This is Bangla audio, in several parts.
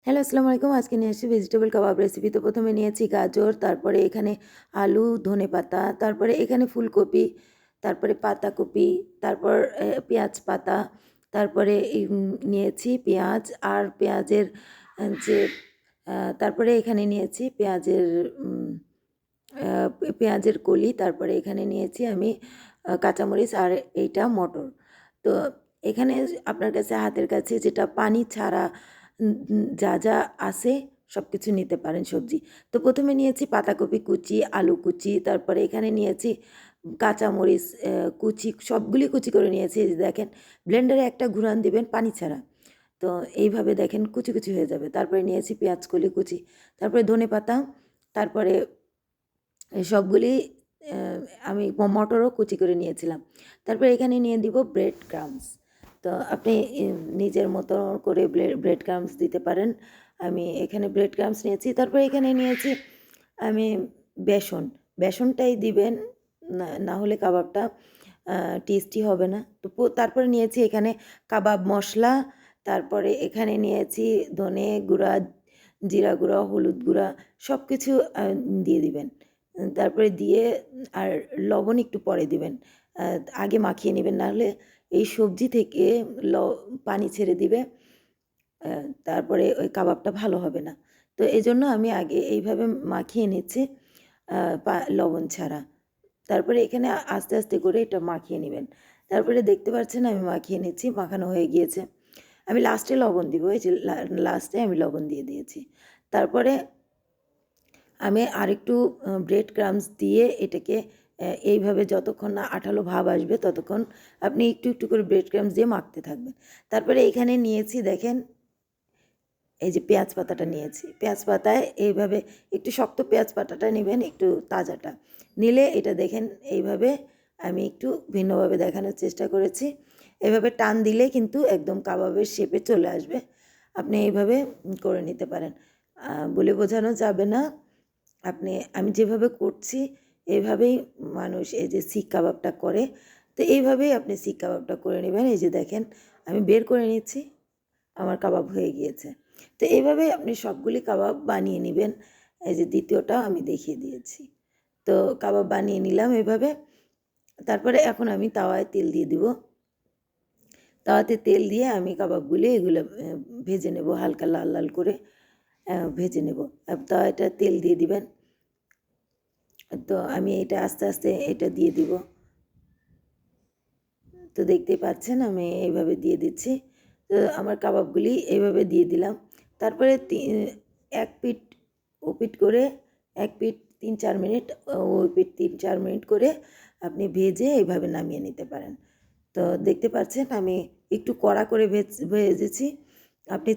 হ্যালো, আসসালামু আলাইকুম। আজকে নিয়ে এসেছি ভেজিটেবল কাবাব রেসিপি। তো প্রথমে নিয়েছি গাজর, তারপরে এখানে আলু, ধনেপাতা, তারপরে এখানে ফুলকপি, তারপরে পাতাকপি, তারপর পেঁয়াজ পাতা, তারপরে নিয়েছি পেঁয়াজ আর পেঁয়াজের যে তারপরে এখানে নিয়েছি পেঁয়াজের পেঁয়াজের কলি, তারপরে এখানে নিয়েছি আমি কাঁচামরিচ আর এইটা মটর। তো এখানে আপনার কাছে হাতের কাছে যেটা পানি ছাড়া যা যা আছে সব কিছু নিতে পারেন সবজি। তো প্রথমে নিয়েছি পাতাকপি কুচি, আলু কুচি, তারপরে এখানে নিয়েছি কাঁচামরিচ কুচি, সবগুলি কুচি করে নিয়েছি। এই যে দেখেন, ব্লেন্ডারে একটা ঘুরান দিবেন পানি ছাড়া। তো এইভাবে দেখেন কুচি কুচি হয়ে যাবে। তারপরে নিয়েছি পেঁয়াজ কলি কুচি, তারপরে ধনেপাতা, তারপরে সবগুলি আমি মটরও কুচি করে নিয়েছিলাম। তারপরে এখানে নিয়ে দিব ব্রেড ক্রাম্বস। তো আপনি নিজের মতো করে ব্রেড ক্রাম্বস দিতে পারেন। আমি এখানে ব্রেড ক্রাম্বস নিয়েছি। তারপরে এখানে নিয়েছি আমি বেসন। বেসনটাই দিবেন, না হলে কাবাবটা টেস্টি হবে না। তো তারপরে নিয়েছি এখানে কাবাব মশলা, তারপরে এখানে নিয়েছি ধনে গুঁড়া, জিরা গুঁড়া, হলুদ গুঁড়া, সব কিছু দিয়ে দিবেন। তারপরে দিয়ে আর লবণ একটু পরে দিবেন। আগে মাখিয়ে নেবেন, নাহলে এই সবজি থেকে পানি ছেড়ে দিবে। তারপরে ওই কাবাবটা ভালো হবে না। তো এজন্য আমি আগে এইভাবে মাখিয়ে নিচ্ছি লবণ ছাড়া। তারপরে এখানে আস্তে আস্তে করে এটা মাখিয়ে নেবেন। তারপরে দেখতে পাচ্ছেন আমি মাখিয়ে নিচ্ছি, মাখানো হয়ে গিয়েছে। আমি লাস্টে লবণ দিব, এই যে লাস্টে আমি লবণ দিয়ে দিয়েছি। তারপরে আমি আরেকটু ব্রেড ক্রাম্বস দিয়ে এটাকে এইভাবে যতক্ষণ না আঠালো ভাব আসবে ততক্ষণ আপনি একটু একটু করে ব্রেড ক্রাম্বস দিয়ে মাখতে থাকবেন। তারপরে এখানে নিয়েছি দেখেন, এই যে পেঁয়াজ পাতাটা নিয়েছি। পেঁয়াজ পাতায় এইভাবে একটু শক্ত পেঁয়াজ পাতাটা নেবেন, একটু তাজাটা নিলে এটা দেখেন এইভাবে আমি একটু ভিন্নভাবে দেখানোর চেষ্টা করেছি। এভাবে টান দিলে কিন্তু একদম কাবাবের শেপে চলে আসবে। আপনি এইভাবে করে নিতে পারেন। বলে বোঝানো যাবে না। আমি যেভাবে করছি এইভাবেই মানুষ এই যে শিক কাবাবটা করে। তো এইভাবেই আপনি শিক কাবাবটা করে নেবেন। এই যে দেখেন আমি বের করে নিচ্ছি, আমার কাবাব হয়ে গিয়েছে। তো এইভাবেই আপনি সবগুলি কাবাব বানিয়ে নেবেন। এই যে দ্বিতীয়টাও আমি দেখিয়ে দিয়েছি। তো কাবাব বানিয়ে নিলাম এভাবে। তারপরে এখন আমি তাওয়ায় তেল দিয়ে দিব। তাওয়াতে তেল দিয়ে আমি কাবাবগুলি এগুলো ভেজে নেব, হালকা লাল লাল করে ভেজে নেব। তাওয়াটা তেল দিয়ে দিবেন। তো আমি এটা আস্তে আস্তে এটা দিয়ে দিব। তো দেখতেই পাচ্ছেন আমি এইভাবে দিয়ে দিচ্ছি। তো আমার কাবাবগুলি এইভাবে দিয়ে দিলাম। তারপরে এক পিঠ ওপিঠ করে, এক পিঠ ৩-৪ মিনিট, ওই পিঠ ৩-৪ মিনিট করে আপনি ভেজে এইভাবে নামিয়ে নিতে পারেন। তো দেখতে পাচ্ছেন আমি একটু কড়া করে ভেজেছি। আপনি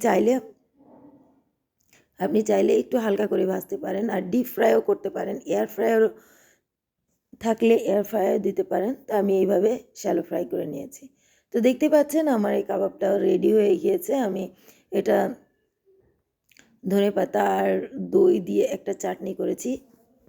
চাইলে একটু হালকা করে ভাজতে পারেন, আর ডিপ ফ্রাইও করতে পারেন। এয়ার ফ্রায়ারও থাকলে এয়ার ফ্রায়ার দিতে পারেন। তো আমি এইভাবে শ্যালো ফ্রাই করে নিয়েছি। তো দেখতে পাচ্ছেন আমার এই কাবাবটাও রেডি হয়ে গিয়েছে। আমি এটা ধনেপাতা আর দই দিয়ে একটা চাটনি করেছি,